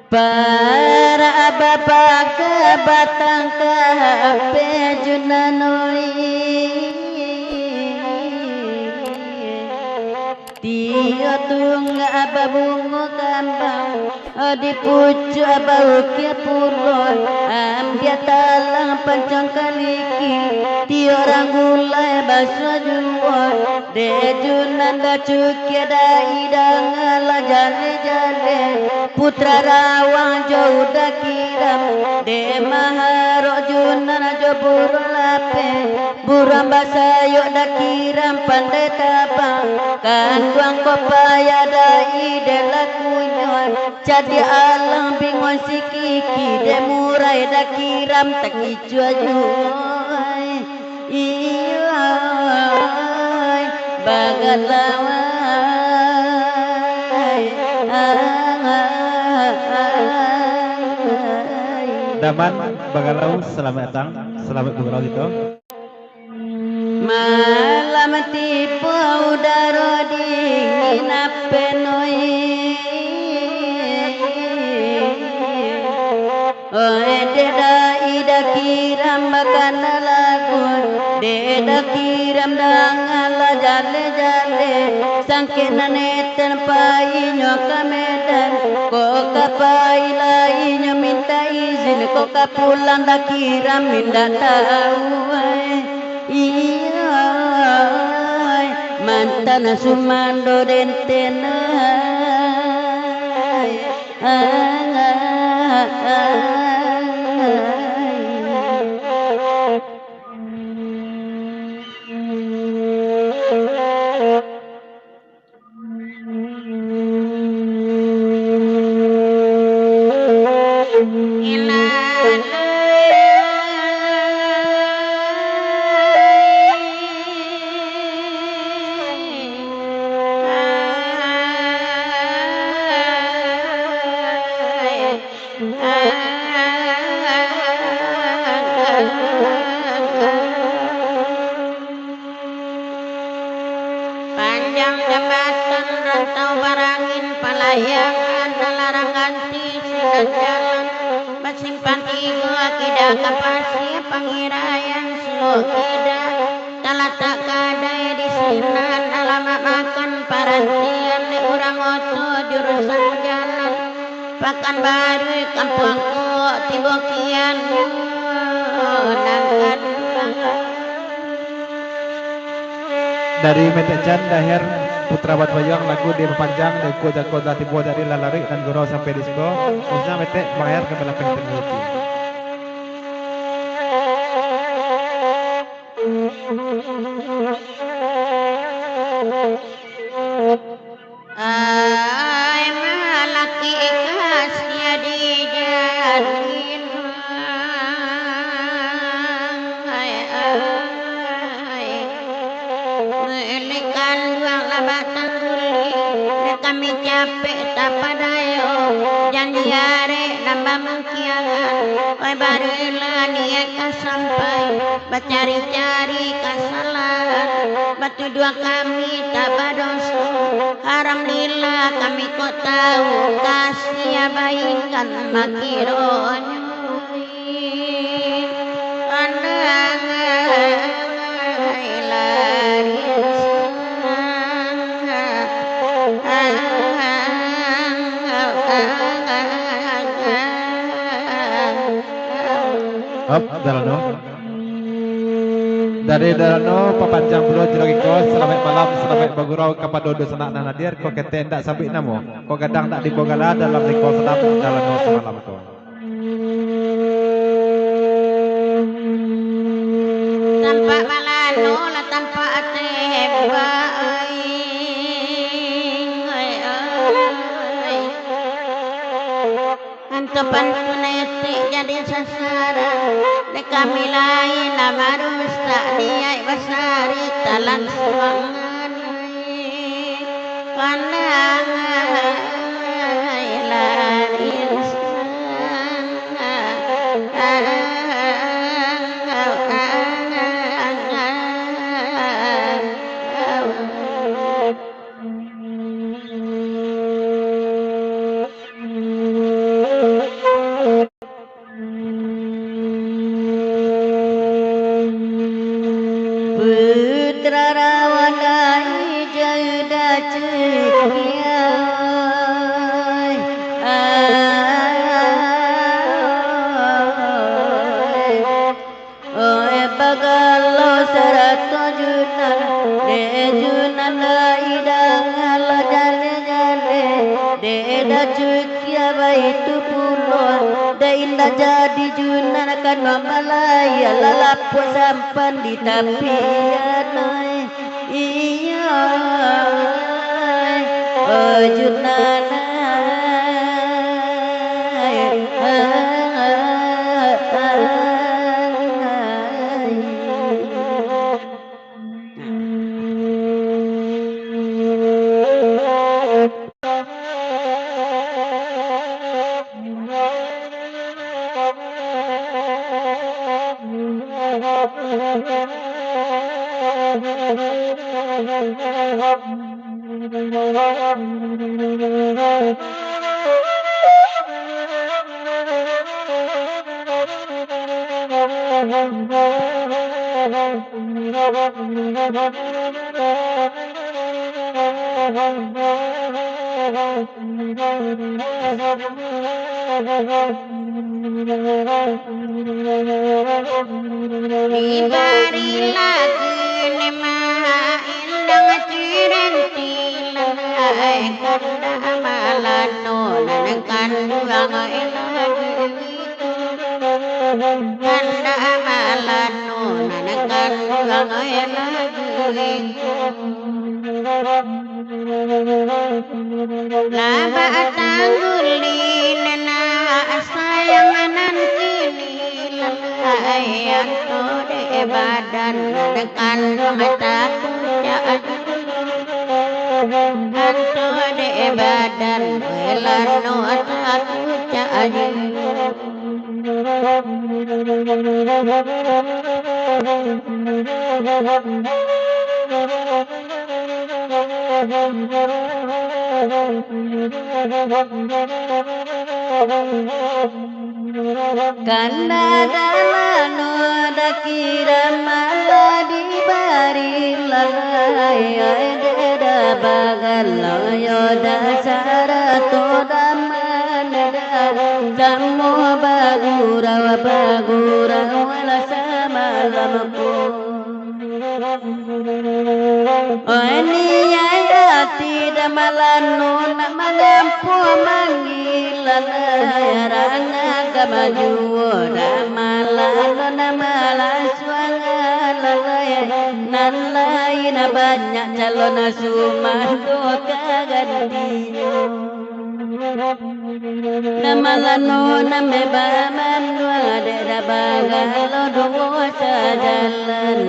Para bapak ke batang ke pejunanoi Tio tunga ababungo kambang di pucu abaukia pulon ambia talang pancang kaliki Tio ranggulai baswa juon dejunan da cukia da idang ala jale jale putra rawang jauh da kiram de maharo junan jo burung lape burung basayo da kiram pandai tabang kan tuang kopaya da ide lakunyon jadi alang bingon sikiki de murai da kiram tak icua juai iya bagalawai Daman Bagalau selamat datang, selamat bergaul gitu. Malam tipu udara dingin apenoi deda ida kiram makan lagun deda kiram dangala jale jale sangkena neten pai nyoka medan kok kapai lainnya minta izin kok kapulang da kiram minda tahu iya mantan sumando dentenai Panjang jambatan rantau barangin palayangan larang ganti sinan jalan bersimpan tiga kida kapasi pangirayan slow kida talatak kadai di sinan alamat makan parantian di orang oto jurusan jalan pakan baru kampung kok tibokian nangkan Dari Metecan Daher Putra Batbayang lagu di panjang dari kota-kota tibo dari lalari dan gurau sampai disco khususnya Mete bayar ke belakang teknologi. Ay malaki kasnya di jarin melikan dua labatan tuli kami capek tak padayo janji are nambah mengkiangan oi baru ilah niat sampai bacari-cari kesalahan batu dua kami tak berdosa haram lila kami kok tahu kasih abaikan makironyo Dalano dari Dalano papanjang bulu jeragiko selamat malam selamat bagurau kapadodo senak nadir ko kete ndak sabik namo ko gadang ndak dibogala dalam riko sedap Dalano semalam ko tanpa malano la tanpa atebay antopan tuneti jadi sasaran de kami lain amarus tak niai basari talan suangan pandangan lain Idrarawana ijada cekiai Oe bagalo sarato junan de junan la idang ala jale jale de da cukia baitu pulo de indah jadi junan kan mamalaya lalapo sampan di tapian iya junan Dibari lagi nema indang cirentil ai kanda malano nankan duang lagi kanda malano nankan duang lagi laba tanggulin na sayanganan kini lalaian to de badan dekan mata anto de badan welano aku jadi Kanda dalano dakira mala dibari lalai deda bagalo yoda sarato damanda sammo bagura wala sama lamku Aniati damalano namagampo mangilalarana kamaju damalano namalaswangalalaya nalai na banyak calon sumando kagantiyo Namalano namebaman wadera bagalo dosa jalan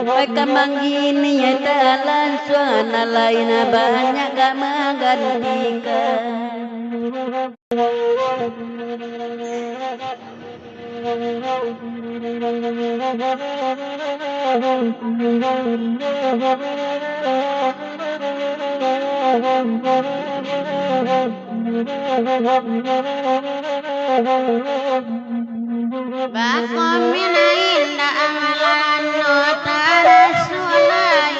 Pagkamanggini ya talan suana lain banyak gak menggantikan Bakomina inda amalano tarasulai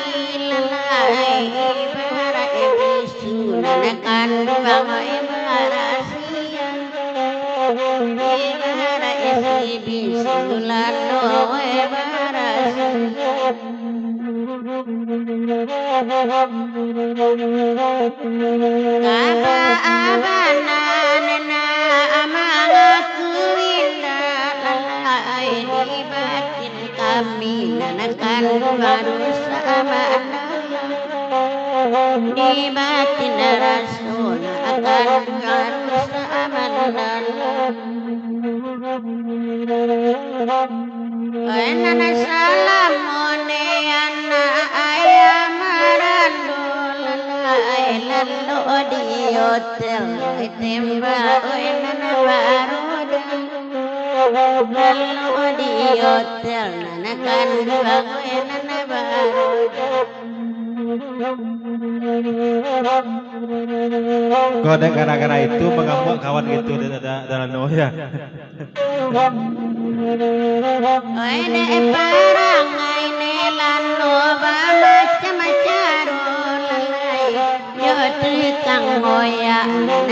lalai ibara ibisu nanakan duang ibara siang ibara ibisu lano ibara kaba abana nena amangaku indah lalai di batin kami nanakan harus sama di batin rasul akan harus sama Nana salam mone anak ayam marandul lalu di hotel timba nana baru lalu di hotel nana kan nana baru Kode gara-gara itu mengamuk kawan gitu dalam ya. Ene parang ene lano balo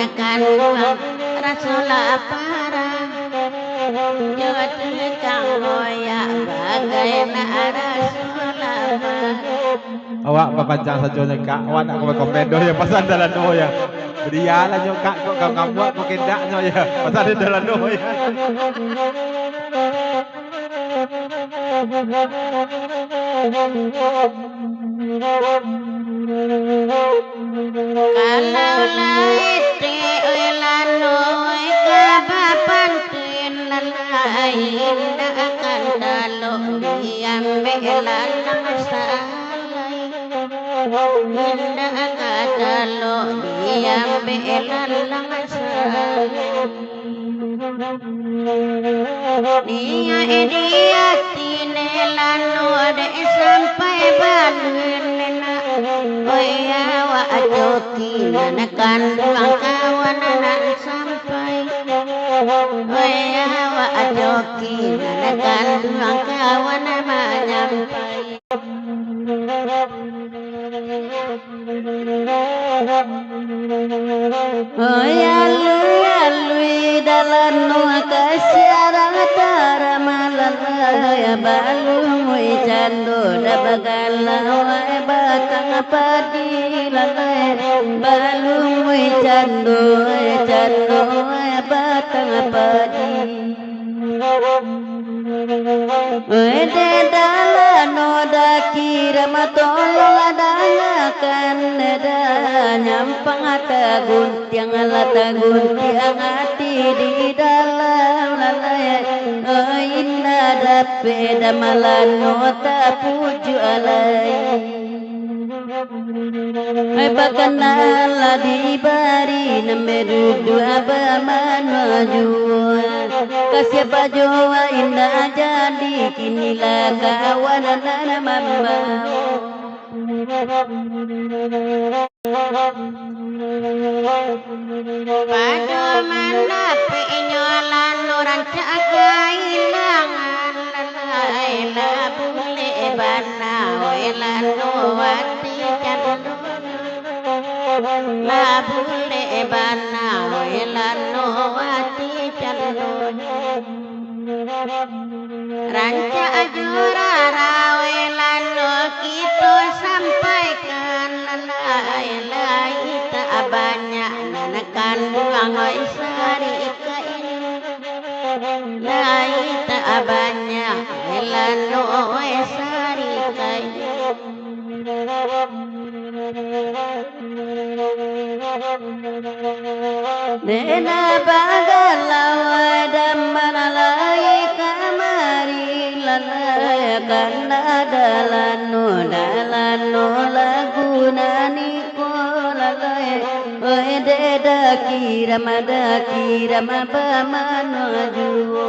nekan wang Rasulullah para jodoh kang hoya bagaimana Rasulullah Awak papanjang saja kak, awak nak kau komendo ya pasal dalam no ya. Dia lah nyo kak kok kamu buat mungkin dak nyo ya pasal dalam no ya. Kalau laiti ulanoi kabapan tinalain akan dalok diambil lang salai Indah kadalok diambil lang salai dia tinelano de sampai balunena oya wa joki nanakan kawan anak sampai oya wa joki nanakan kawan nyampai Lui dalan no kasyarang tara malaya balu mui cando da bagala wae batang padilalai balu mui cando wae batang padi Ede dalano da kira matolo dangakan da nyampang guntiang hati di dalam lalai inna dape damalano ta puju alai Bakanala di bari namerudu abamanu kasih bajoa indah jadi kinilah kawan anak mama Pado mana penyolan orang cakailangan lalailah boleh bana welan wati candu la boleh bana welan wati candu ranca ajura rawelan kita sampaikan lalailah tak banyak nanakan buang isari kain lai tak banyak elano isari kain Dena bagalawa damanalai kamari lalai karena dalano laguna niko lalai deda kira mabamano juo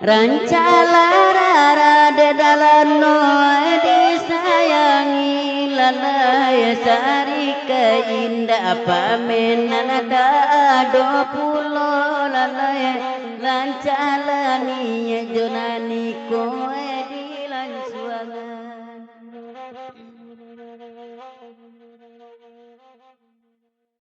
Rancalara de dalano disayangi lalai sari keindah pamenan dado pulo lalai lancalani jonani koe di lansuangan